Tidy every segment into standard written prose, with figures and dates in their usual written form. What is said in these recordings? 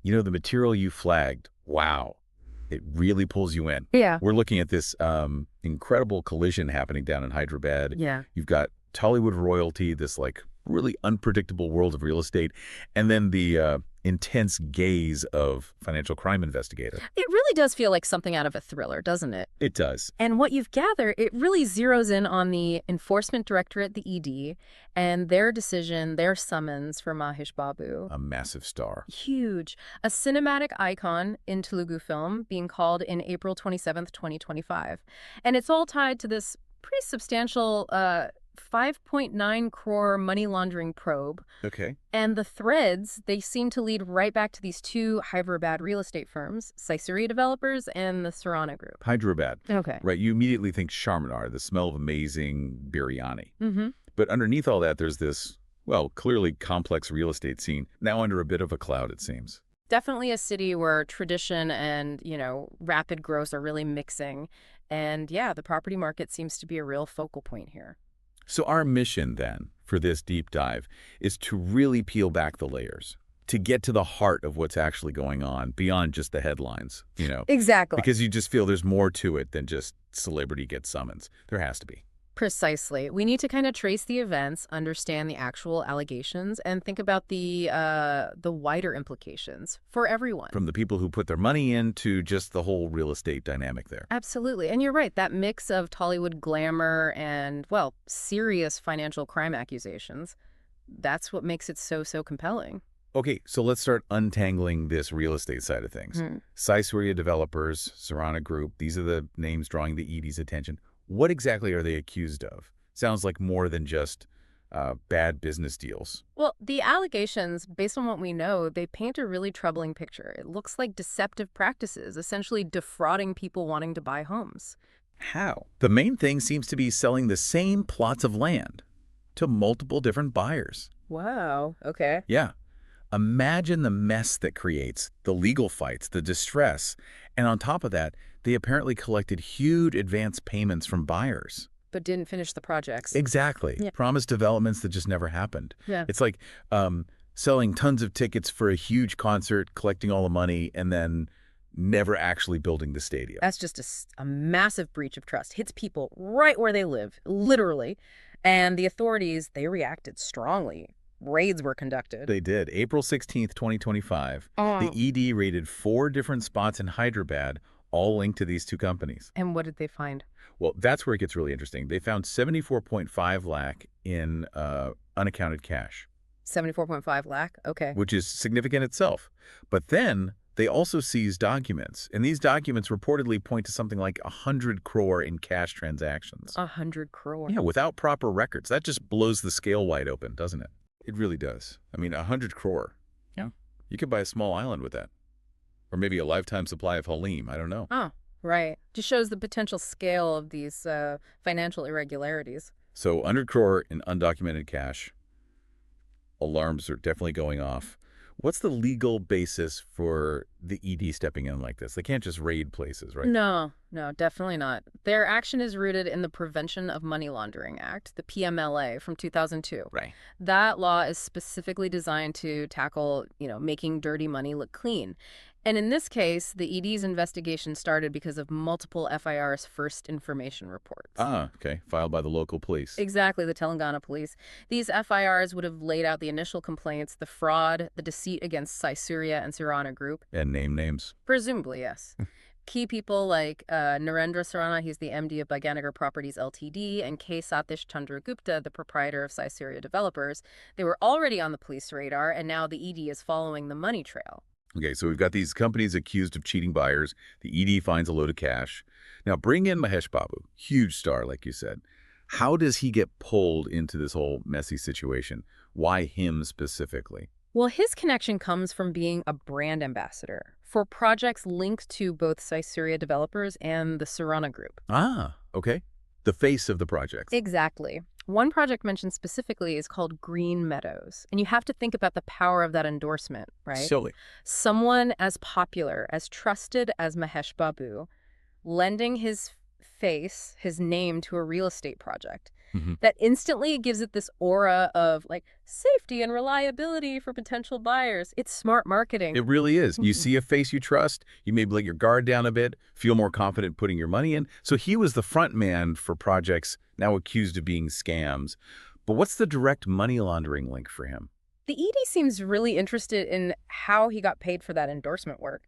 You know, the material you flagged, wow, it really pulls you in. Yeah. We're looking at this incredible collision happening down in Hyderabad. Yeah. You've got Tollywood royalty, this like really unpredictable world of real estate, and then the intense gaze of financial crime investigator. It really does feel like something out of a thriller, doesn't it? It does. And what you've gathered, it really zeroes in on the Enforcement Directorate, the ED, and their decision, their summons for Mahesh Babu. A massive star. Huge. A cinematic icon in Telugu film being called in April 27th, 2025. And it's all tied to this pretty substantial 5.9 crore money laundering probe. Okay. And the threads, they seem to lead right back to these two Hyderabad real estate firms, Surya Developers and the Surana Group. Hyderabad. Okay. Right, you immediately think Charminar, the smell of amazing biryani. Mm-hmm. But underneath all that, there's this, well, clearly complex real estate scene, now under a bit of a cloud, it seems. Definitely a city where tradition and, rapid growth are really mixing. And yeah, the property market seems to be a real focal point here. So our mission, then, for this deep dive is to really peel back the layers, to get to the heart of what's actually going on beyond just the headlines, Exactly. Because you just feel there's more to it than just celebrity gets summons. There has to be. Precisely. We need to kind of trace the events, understand the actual allegations, and think about the wider implications for everyone. From the people who put their money in to just the whole real estate dynamic there. Absolutely. And you're right, that mix of Tollywood glamour and, well, serious financial crime accusations, that's what makes it so compelling. Okay, so let's start untangling this real estate side of things. Surya Developers, Surana Group, these are the names drawing the ED's attention. What exactly are they accused of? Sounds like more than just bad business deals. Well, the allegations, based on what we know, they paint a really troubling picture. It looks like deceptive practices, essentially defrauding people wanting to buy homes. How? The main thing seems to be selling the same plots of land to multiple different buyers. Wow. Okay. Yeah. Imagine the mess that creates, the legal fights, the distress, and on top of that, they apparently collected huge advance payments from buyers. But didn't finish the projects. Exactly. Yeah. Promised developments that just never happened. Yeah. It's like selling tons of tickets for a huge concert, collecting all the money, and then never actually building the stadium. That's just a massive breach of trust. Hits people right where they live, literally. And the authorities, they reacted strongly. Raids were conducted. They did. April 16th, 2025, the ED raided 4 different spots in Hyderabad, all linked to these two companies. And what did they find? Well, that's where it gets really interesting. They found 74.5 lakh in unaccounted cash. 74.5 lakh? Okay. Which is significant itself. But then they also seized documents, and these documents reportedly point to something like 100 crore in cash transactions. 100 crore? Yeah, without proper records. That just blows the scale wide open, doesn't it? It really does. I mean, 100 crore. Yeah. You could buy a small island with that. Or maybe a lifetime supply of Halim. I don't know. Oh, right. Just shows the potential scale of these financial irregularities. So 100 crore in undocumented cash. Alarms are definitely going off. What's the legal basis for the ED stepping in like this? They can't just raid places, right? No, definitely not. Their action is rooted in the Prevention of Money Laundering Act, the PMLA from 2002. Right. That law is specifically designed to tackle, making dirty money look clean. And in this case, the ED's investigation started because of multiple FIR's first information reports. Ah, okay. Filed by the local police. Exactly, the Telangana police. These FIRs would have laid out the initial complaints, the fraud, the deceit against Surya and Surana Group. And name names. Presumably, yes. Key people like Narendra Surana, he's the MD of Byganagar Properties Ltd, and K. Satish Chandra Gupta, the proprietor of Surya Developers. They were already on the police radar, and now the ED is following the money trail. Okay, so we've got these companies accused of cheating buyers. The ED finds a load of cash. Now bring in Mahesh Babu, huge star, like you said. How does he get pulled into this whole messy situation? Why him specifically? Well, his connection comes from being a brand ambassador for projects linked to both Surya Developers and the Surana Group. Ah, okay. The face of the project. Exactly. One project mentioned specifically is called Green Meadows. And you have to think about the power of that endorsement, right? Silly. Someone as popular, as trusted as Mahesh Babu, lending his face, his name to a real estate project. Hmm. that instantly gives it this aura of, like, safety and reliability for potential buyers. It's smart marketing. It really is. You Mhm. see a face you trust, you maybe let your guard down a bit, feel more confident putting your money in. So he was the front man for projects now accused of being scams. But what's the direct money laundering link for him? The ED seems really interested in how he got paid for that endorsement work.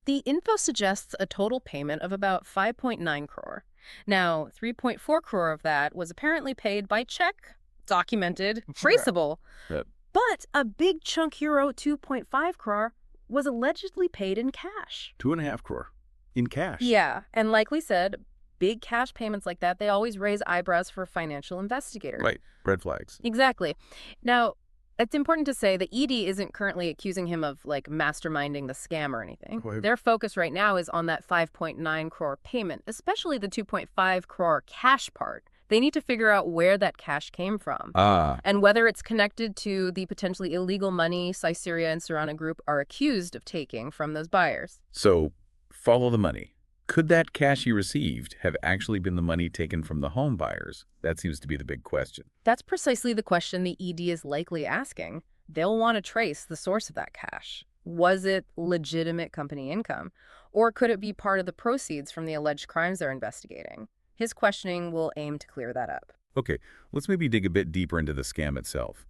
The info suggests a total payment of about 5.9 crore. Now, 3.4 crore of that was apparently paid by check, documented, traceable. That But a big chunk euro 2.5 crore was allegedly paid in cash. 2.5 crore in cash. Yeah, and like we said, big cash payments like that, they always raise eyebrows for financial investigators. Right. Red flags. Exactly. Now, it's important to say that ED isn't currently accusing him of, like, masterminding the scam or anything. Why- Their focus right now is on that 5.9 crore payment, especially the 2.5 crore cash part. They need to figure out where that cash came from Ah, and whether it's connected to the potentially illegal money Surya and Surana Group are accused of taking from those buyers. so follow the money. Could that cash he received have actually been the money taken from the home buyers? That seems to be the big question. That's precisely the question the ED is likely asking. They'll want to trace the source of that cash. Was it legitimate company income? Or could it be part of the proceeds from the alleged crimes they're investigating? His questioning will aim to clear that up. Okay, let's maybe dig a bit deeper into the scam itself.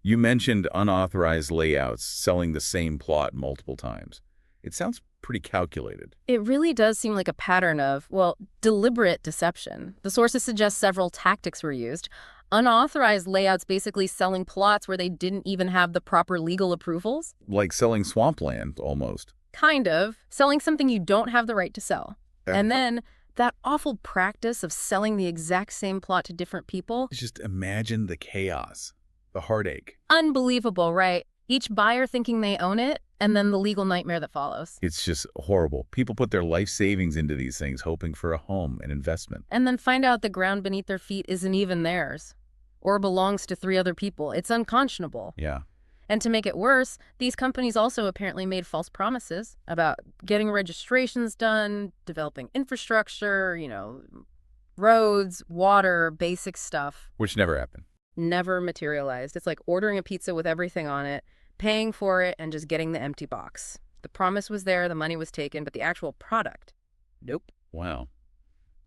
You mentioned unauthorized layouts selling the same plot multiple times. It sounds pretty calculated. It really does seem like a pattern of, well, deliberate deception. The sources suggest several tactics were used. Unauthorized layouts basically selling plots where they didn't even have the proper legal approvals. Like selling swampland, almost. Kind of. Selling something you don't have the right to sell. And then that awful practice of selling the exact same plot to different people. Just imagine the chaos, the heartache. Unbelievable, right? Each buyer thinking they own it, and then the legal nightmare that follows. It's just horrible. People put their life savings into these things, hoping for a home, an investment. And then find out the ground beneath their feet isn't even theirs, or belongs to 3 other people. It's unconscionable. Yeah. And to make it worse, these companies also apparently made false promises about getting registrations done, developing infrastructure, roads, water, basic stuff. Which never happened. Never materialized. It's like ordering a pizza with everything on it, paying for it, and just getting the empty box. The promise was there, the money was taken, but the actual product, nope. Wow.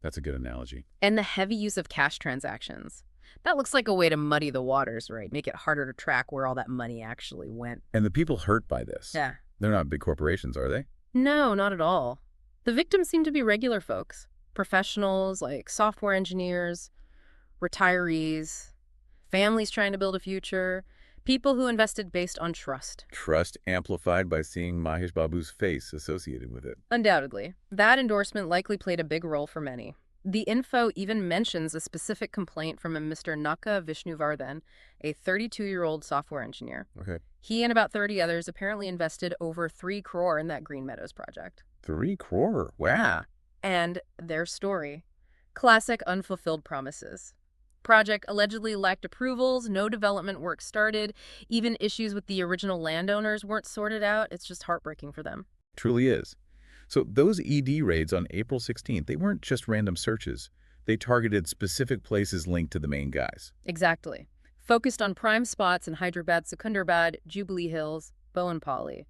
That's a good analogy. And the heavy use of cash transactions. That looks like a way to muddy the waters, right? Make it harder to track where all that money actually went. And the people hurt by this. Yeah. They're not big corporations, are they? No, not at all. The victims seem to be regular folks. Professionals like software engineers, retirees, families trying to build a future, people who invested based on trust. Trust amplified by seeing Mahesh Babu's face associated with it. Undoubtedly. That endorsement likely played a big role for many. The info even mentions a specific complaint from a Mr. Naka Vishnuvardhan, a 32-year-old software engineer. Okay. He and about 30 others apparently invested over 3 crore in that Green Meadows project. 3 crore. Wow. And their story. Classic unfulfilled promises. Project allegedly lacked approvals, no development work started, even issues with the original landowners weren't sorted out. It's just heartbreaking for them. Truly is. So those ED raids on April 16th, they weren't just random searches. They targeted specific places linked to the main guys. Exactly. Focused on prime spots in Hyderabad, Secunderabad, Jubilee Hills, Bowenpalli.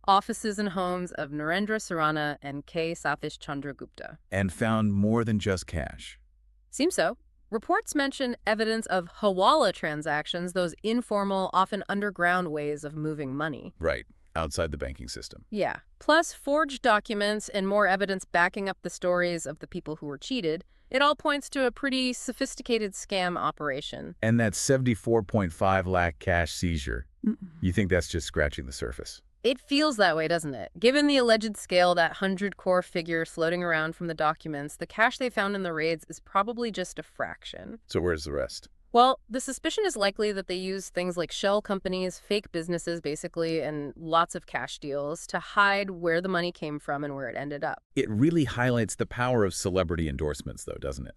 Offices and homes of Narendra Surana and K. Satish Chandra Gupta. And found more than just cash. Seems so. Reports mention evidence of hawala transactions, those informal, often underground ways of moving money. Right. Outside the banking system. Yeah. Plus forged documents and more evidence backing up the stories of the people who were cheated. It all points to a pretty sophisticated scam operation. And that 74.5 lakh cash seizure, you think that's just scratching the surface? It feels that way, doesn't it? Given the alleged scale, that 100-core figure floating around from the documents, the cash they found in the raids is probably just a fraction. So where's the rest? Well, the suspicion is likely that they used things like shell companies, fake businesses basically, and lots of cash deals to hide where the money came from and where it ended up. It really highlights the power of celebrity endorsements, though, doesn't it?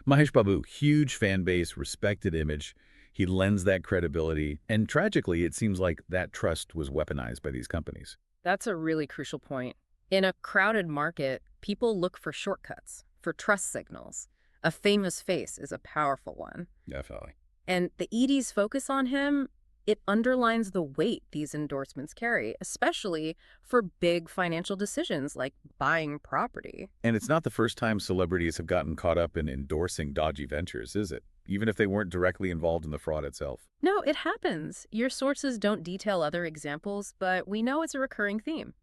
Mahesh Babu, huge fan base, respected image. He lends that credibility. And tragically, it seems like that trust was weaponized by these companies. That's a really crucial point. In a crowded market, people look for shortcuts, for trust signals. A famous face is a powerful one. Definitely. And the ED's focus on him, it underlines the weight these endorsements carry, especially for big financial decisions like buying property. And it's not the first time celebrities have gotten caught up in endorsing dodgy ventures, is it? Even if they weren't directly involved in the fraud itself. No, it happens. Your sources don't detail other examples, but we know it's a recurring theme.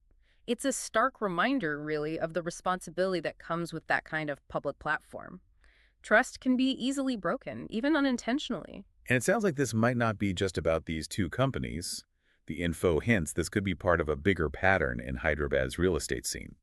It's a stark reminder, really, of the responsibility that comes with that kind of public platform. Trust can be easily broken, even unintentionally. And it sounds like this might not be just about these two companies. The info hints this could be part of a bigger pattern in Hyderabad's real estate scene.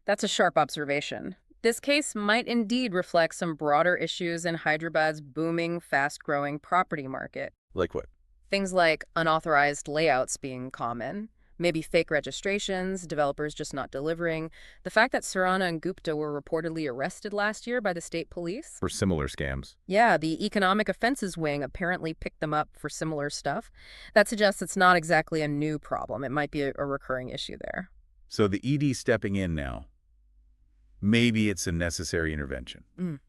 That's a sharp observation. This case might indeed reflect some broader issues in Hyderabad's booming, fast-growing property market. Like what? Things like unauthorized layouts being common, maybe fake registrations, developers just not delivering, the fact that Surana and Gupta were reportedly arrested last year by the state police. For similar scams. Yeah, the Economic Offenses Wing apparently picked them up for similar stuff. That suggests it's not exactly a new problem. It might be a recurring issue there. So the ED stepping in now, maybe it's a necessary intervention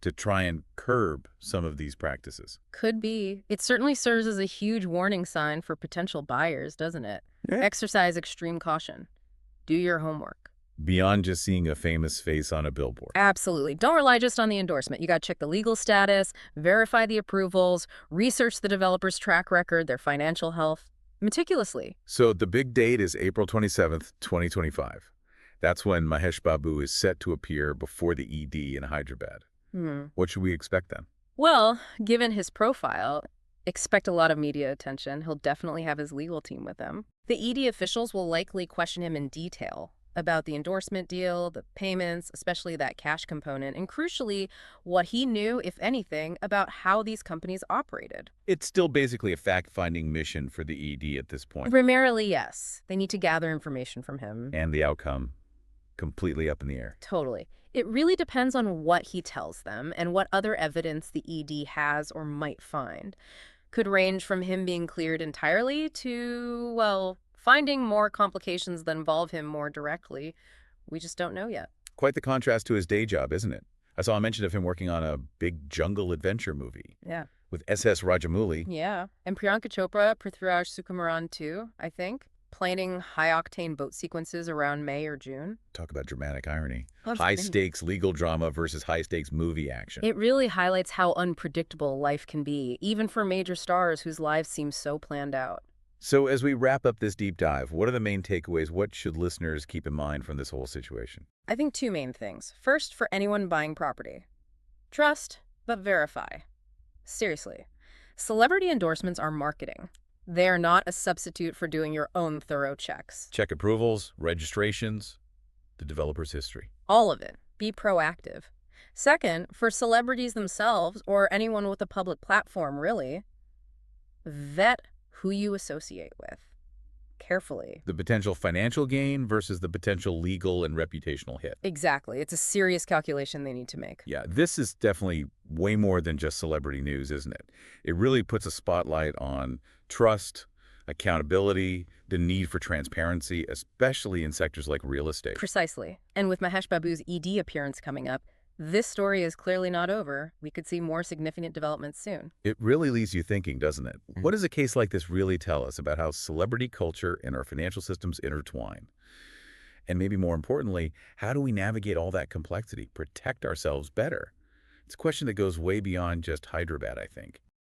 to try and curb some of these practices. Could be. It certainly serves as a huge warning sign for potential buyers, doesn't it? Yeah. Exercise extreme caution. Do your homework. Beyond just seeing a famous face on a billboard. Absolutely. Don't rely just on the endorsement. You got to check the legal status, verify the approvals, research the developer's track record, their financial health, meticulously. So the big date is April 27th, 2025. That's when Mahesh Babu is set to appear before the ED in Hyderabad. What should we expect then? Well, given his profile, expect a lot of media attention. He'll definitely have his legal team with him. The ED officials will likely question him in detail about the endorsement deal, the payments, especially that cash component, and crucially, what he knew, if anything, about how these companies operated. It's still basically a fact-finding mission for the ED at this point. Primarily, yes. They need to gather information from him. And the outcome, completely up in the air. Totally. It really depends on what he tells them and what other evidence the ED has or might find. Could range from him being cleared entirely to, well, finding more complications that involve him more directly. We just don't know yet. Quite the contrast to his day job, isn't it? I saw a mention of him working on a big jungle adventure movie. Yeah. With SS Rajamouli. Yeah. And Priyanka Chopra, Prithviraj Sukumaran too, I think. Planning high-octane boat sequences around May or June. Talk about dramatic irony. That's High-stakes legal drama versus high-stakes movie action. It really highlights how unpredictable life can be, even for major stars whose lives seem so planned out. So as we wrap up this deep dive, what are the main takeaways? What should listeners keep in mind from this whole situation? I think two main things. First, for anyone buying property. Trust, but verify. Seriously. Celebrity endorsements are marketing. They are not a substitute for doing your own thorough checks. Check approvals, registrations, the developer's history. All of it. Be proactive. Second, for celebrities themselves, or anyone with a public platform, really, vet who you associate with carefully. The potential financial gain versus the potential legal and reputational hit. Exactly. It's a serious calculation they need to make. Yeah, this is definitely way more than just celebrity news, isn't it? It really puts a spotlight on trust, accountability, the need for transparency, especially in sectors like real estate. Precisely. And with Mahesh Babu's ED appearance coming up, this story is clearly not over. We could see more significant developments soon. It really leaves you thinking, doesn't it? What does a case like this really tell us about how celebrity culture and our financial systems intertwine? And maybe more importantly, how do we navigate all that complexity, protect ourselves better? It's a question that goes way beyond just Hyderabad, I think.